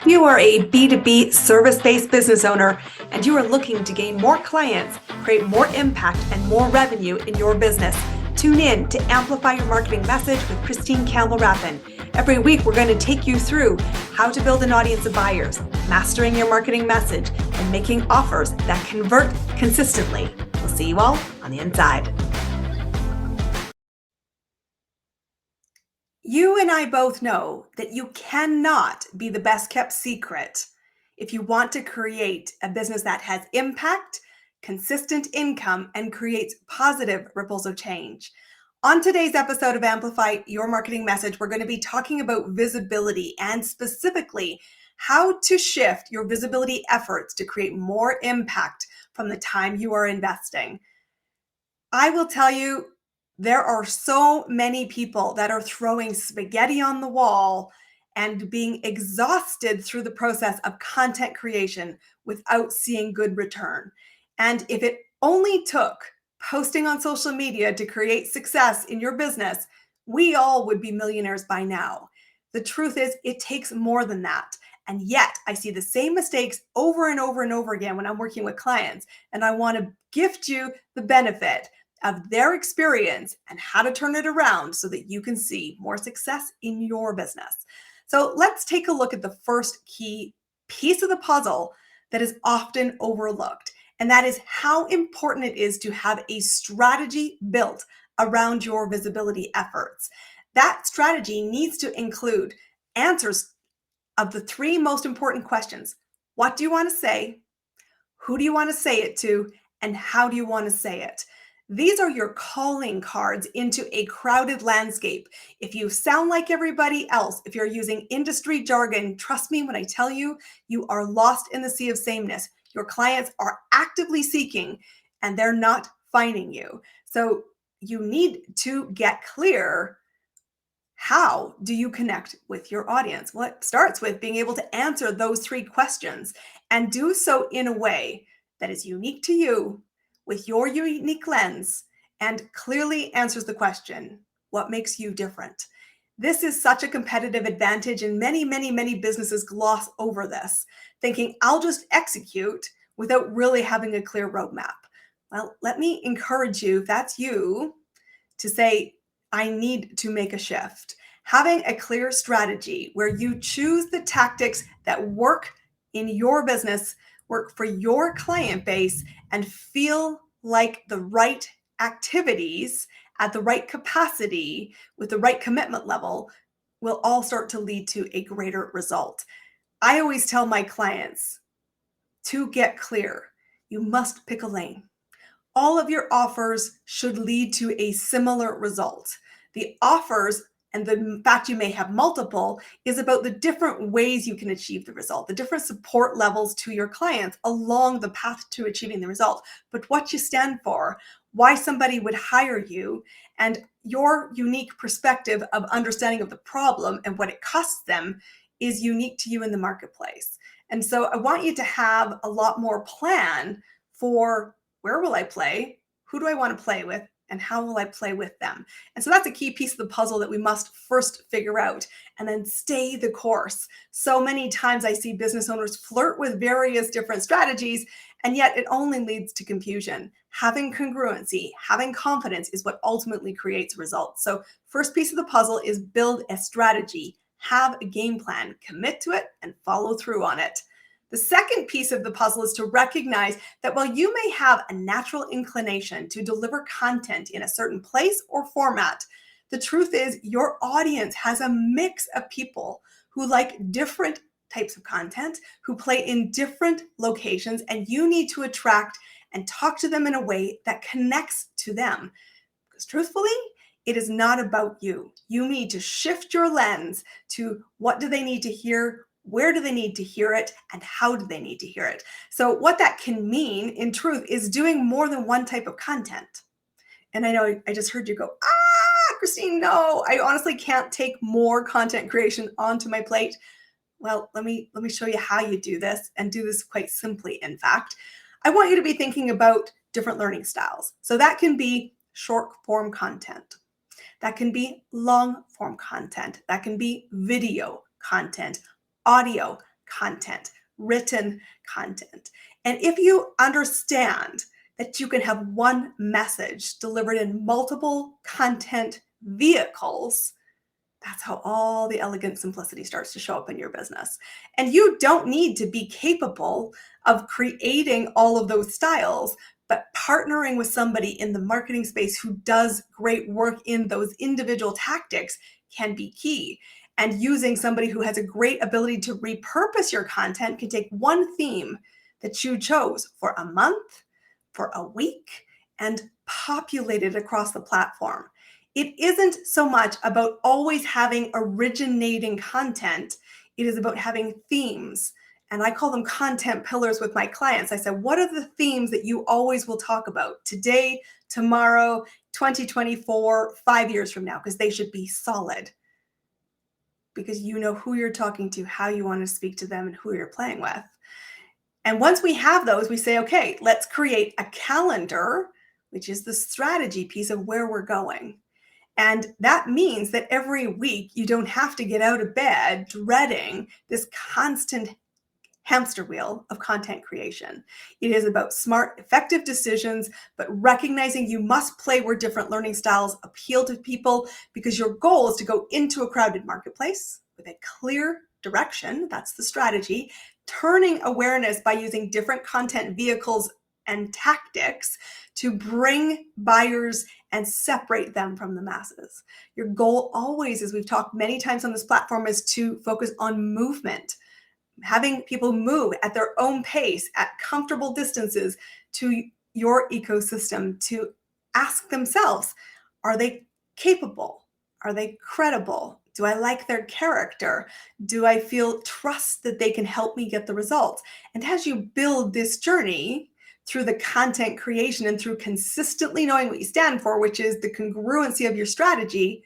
You are a B2B service-based business owner and you are looking to gain more clients, create more impact, and more revenue in your business. Tune in to Amplify Your Marketing Message with Campbell Rapin. Every week, we're going to take you through how to build an audience of buyers, mastering your marketing message, and making offers that convert consistently. We'll see you all on the inside. You and I both know that you cannot be the best kept secret if you want to create a business that has impact, consistent income, and creates positive ripples of change. On today's episode of Amplify Your Marketing Message, we're going to be talking about visibility and specifically how to shift your visibility efforts to create more impact from the time you are investing. I will tell you, there are so many people that are throwing spaghetti on the wall and being exhausted through the process of content creation without seeing good return. And if it only took posting on social media to create success in your business, we all would be millionaires by now. The truth is, it takes more than that. And yet I see the same mistakes over and over and over again when I'm working with clients. And I want to gift you the benefit of their experience and how to turn it around so that you can see more success in your business. So let's take a look at the first key piece of the puzzle that is often overlooked. And that is how important it is to have a strategy built around your visibility efforts. That strategy needs to include answers of the three most important questions. What do you want to say? Who do you want to say it to? And how do you want to say it? These are your calling cards into a crowded landscape. If you sound like everybody else, if you're using industry jargon, trust me when I tell you, you are lost in the sea of sameness. Your clients are actively seeking and they're not finding you. So you need to get clear. How do you connect with your audience? Well, it starts with being able to answer those three questions and do so in a way that is unique to you, with your unique lens, and clearly answers the question, what makes you different? This is such a competitive advantage, and many businesses gloss over this, thinking I'll just execute without really having a clear roadmap. Well, let me encourage you, if that's you, to say, I need to make a shift. Having a clear strategy where you choose the tactics that work in your business, work for your client base, and feel like the right activities at the right capacity with the right commitment level will all start to lead to a greater result. I always tell my clients to get clear, you must pick a lane. All of your offers should lead to a similar result. The offers and the fact you may have multiple is about the different ways you can achieve the result, the different support levels to your clients along the path to achieving the result. But what you stand for, why somebody would hire you, and your unique perspective of understanding of the problem and what it costs them is unique to you in the marketplace. And so I want you to have a lot more plan for where will I play, who do I want to play with, and how will I play with them? And so that's a key piece of the puzzle that we must first figure out and then stay the course. So many times I see business owners flirt with various different strategies, and yet it only leads to confusion. Having congruency, having confidence is what ultimately creates results. So first piece of the puzzle is build a strategy, have a game plan, commit to it, and follow through on it. The second piece of the puzzle is to recognize that while you may have a natural inclination to deliver content in a certain place or format, the truth is your audience has a mix of people who like different types of content, who play in different locations, and you need to attract and talk to them in a way that connects to them. Because truthfully, it is not about you. You need to shift your lens to what do they need to hear, where do they need to hear it, and how do they need to hear it? So what that can mean in truth is doing more than one type of content. And I know I just heard you go, Christine, no, I honestly can't take more content creation onto my plate. Well, let me show you how you do this, and do this quite simply. In fact, I want you to be thinking about different learning styles. So that can be short form content. That can be long form content. That can be video content, audio, content, written content. And if you understand that you can have one message delivered in multiple content vehicles, that's how all the elegant simplicity starts to show up in your business. And you don't need to be capable of creating all of those styles, but partnering with somebody in the marketing space who does great work in those individual tactics can be key. And using somebody who has a great ability to repurpose your content can take one theme that you chose for a month, for a week, and populate it across the platform. It isn't so much about always having originating content. It is about having themes. And I call them content pillars with my clients. I said, what are the themes that you always will talk about today, tomorrow, 2024, 5 years from now? Because they should be solid. Because you know who you're talking to, how you want to speak to them, and who you're playing with. And once we have those, we say, okay, let's create a calendar, which is the strategy piece of where we're going. And that means that every week you don't have to get out of bed dreading this constant hamster wheel of content creation. It is about smart, effective decisions, but recognizing you must play where different learning styles appeal to people, because your goal is to go into a crowded marketplace with a clear direction. That's the strategy. Turning awareness by using different content vehicles and tactics to bring buyers and separate them from the masses. Your goal always, as we've talked many times on this platform, is to focus on movement, having people move at their own pace, at comfortable distances to your ecosystem, to ask themselves, are they capable? Are they credible? Do I like their character? Do I feel trust that they can help me get the results? And as you build this journey through the content creation and through consistently knowing what you stand for, which is the congruency of your strategy,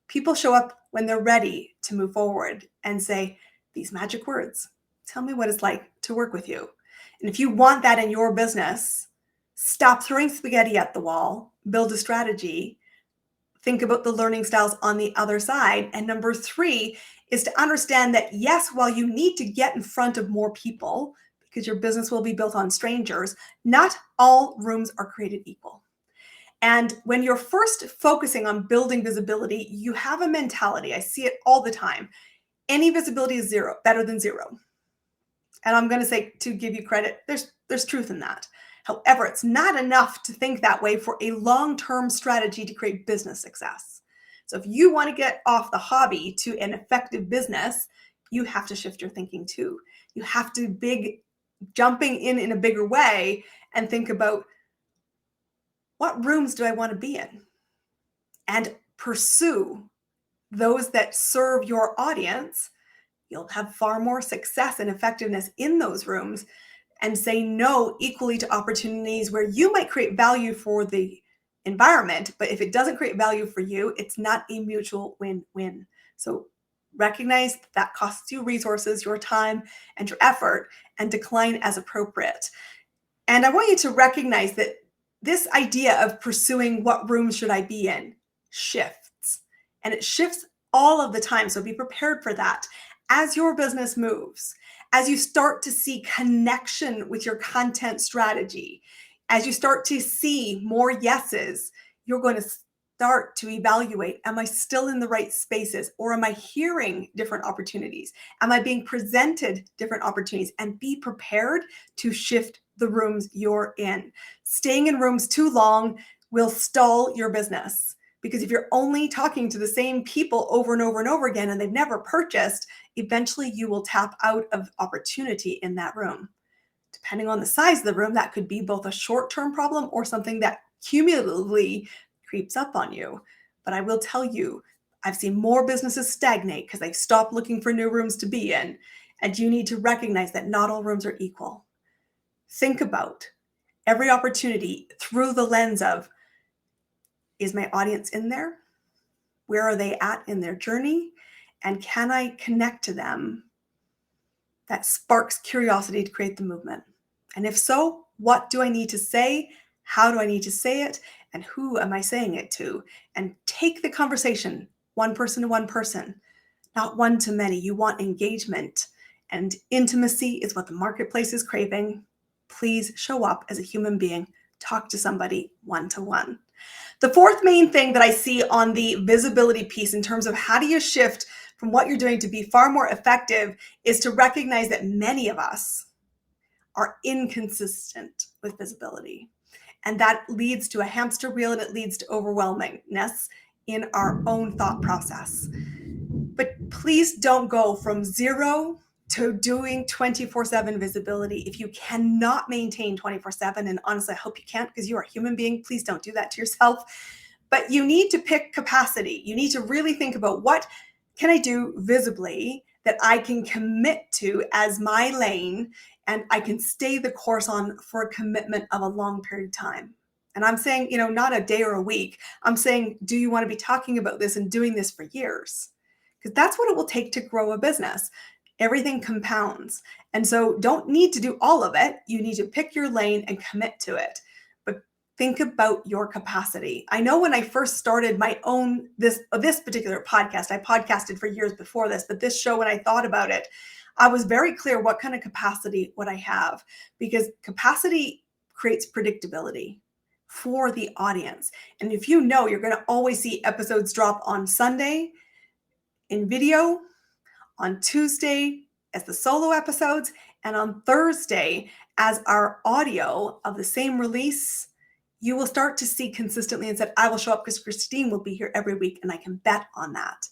people show up when they're ready to move forward and say these magic words. Tell me what it's like to work with you. And if you want that in your business, stop throwing spaghetti at the wall, build a strategy, think about the learning styles on the other side. And number 3 is to understand that, yes, while you need to get in front of more people, because your business will be built on strangers, not all rooms are created equal. And when you're first focusing on building visibility, you have a mentality. I see it all the time. Any visibility is zero, better than zero. And I'm going to say, to give you credit, there's truth in that. However, it's not enough to think that way for a long-term strategy to create business success. So if you want to get off the hobby to an effective business, you have to shift your thinking too. You have to jumping in a bigger way and think about, what rooms do I want to be in? And pursue those that serve your audience. You'll have far more success and effectiveness in those rooms, and say no equally to opportunities where you might create value for the environment, but if it doesn't create value for you, it's not a mutual win-win. So recognize that costs you resources, your time, and your effort, and decline as appropriate. And I want you to recognize that this idea of pursuing what rooms should I be in shifts, and it shifts all of the time. So be prepared for that. As your business moves, as you start to see connection with your content strategy, as you start to see more yeses, you're going to start to evaluate, am I still in the right spaces, or am I hearing different opportunities? Am I being presented different opportunities? And be prepared to shift the rooms you're in. Staying in rooms too long will stall your business, because if you're only talking to the same people over and over and over again and they've never purchased, eventually you will tap out of opportunity in that room. Depending on the size of the room, that could be both a short-term problem or something that cumulatively creeps up on you. But I will tell you, I've seen more businesses stagnate because they've stopped looking for new rooms to be in. And you need to recognize that not all rooms are equal. Think about every opportunity through the lens of, is my audience in there? Where are they at in their journey? And can I connect to them? That sparks curiosity to create the movement. And if so, what do I need to say? How do I need to say it? And who am I saying it to? And take the conversation one person to one person, not one to many. You want engagement and intimacy is what the marketplace is craving. Please show up as a human being. Talk to somebody one-to-one. The fourth main thing that I see on the visibility piece in terms of how do you shift from what you're doing to be far more effective is to recognize that many of us are inconsistent with visibility. And that leads to a hamster wheel, and it leads to overwhelmingness in our own thought process. But please don't go from 0 to doing 24/7 visibility if you cannot maintain 24/7. And honestly, I hope you can't, because you are a human being. Please don't do that to yourself. But you need to pick capacity. You need to really think about, what can I do visibly that I can commit to as my lane, and I can stay the course on for a commitment of a long period of time. And I'm saying, not a day or a week. I'm saying, do you want to be talking about this and doing this for years? Because that's what it will take to grow a business. Everything compounds. And so don't need to do all of it. You need to pick your lane and commit to it. But think about your capacity. I know when I first started my own, this particular podcast, I podcasted for years before this, but this show, when I thought about it, I was very clear what kind of capacity would I have, because capacity creates predictability for the audience. And if you're going to always see episodes drop on Sunday in video, on Tuesday as the solo episodes, and on Thursday as our audio of the same release, you will start to see consistently, and said, I will show up because Christine will be here every week, and I can bet on that.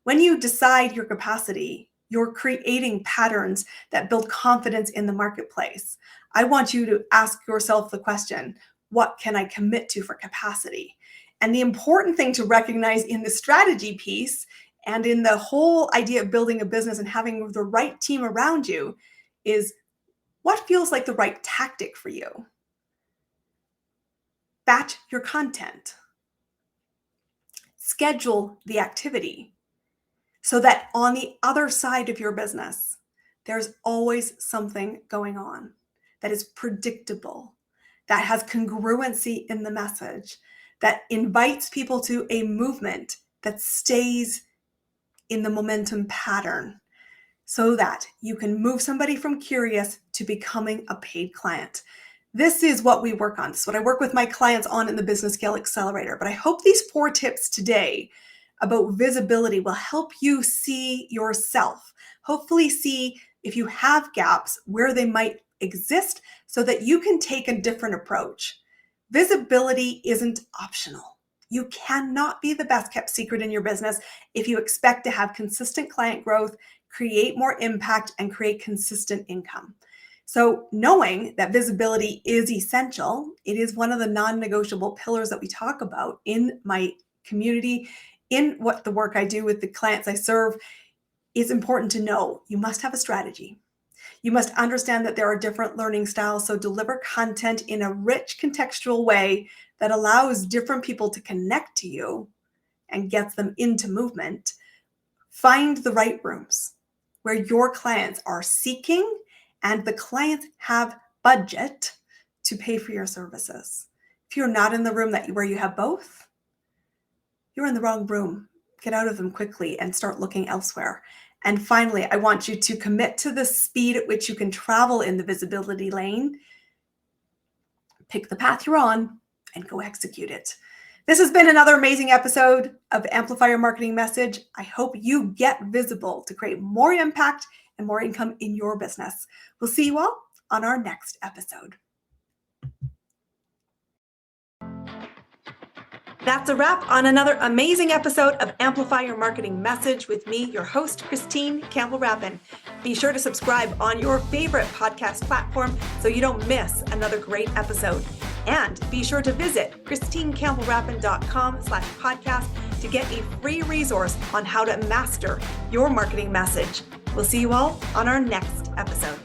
When you decide your capacity, you're creating patterns that build confidence in the marketplace. I want you to ask yourself the question, what can I commit to for capacity? And the important thing to recognize in the strategy piece and in the whole idea of building a business and having the right team around you is, what feels like the right tactic for you? Batch your content. Schedule the activity so that on the other side of your business, there's always something going on that is predictable, that has congruency in the message, that invites people to a movement that stays in the momentum pattern, so that you can move somebody from curious to becoming a paid client. This is what we work on. This is what I work with my clients on in the Business Scale Accelerator. But I hope these 4 tips today about visibility will help you see yourself, hopefully see if you have gaps, where they might exist, so that you can take a different approach. Visibility isn't optional. You cannot be the best kept secret in your business if you expect to have consistent client growth, create more impact, and create consistent income. So knowing that visibility is essential, it is one of the non-negotiable pillars that we talk about in my community, in what the work I do with the clients I serve, is important to know. You must have a strategy. You must understand that there are different learning styles, so deliver content in a rich contextual way that allows different people to connect to you and gets them into movement. Find the right rooms where your clients are seeking and the clients have budget to pay for your services. If you're not in the room where you have both, you're in the wrong room. Get out of them quickly and start looking elsewhere. And finally, I want you to commit to the speed at which you can travel in the visibility lane. Pick the path you're on and go execute it. This has been another amazing episode of Amplify Your Marketing Message. I hope you get visible to create more impact and more income in your business. We'll see you all on our next episode. That's a wrap on another amazing episode of Amplify Your Marketing Message with me, your host, Christine Campbell Rapin. Be sure to subscribe on your favorite podcast platform so you don't miss another great episode. And be sure to visit christinecampbellrapin.com/podcast to get a free resource on how to master your marketing message. We'll see you all on our next episode.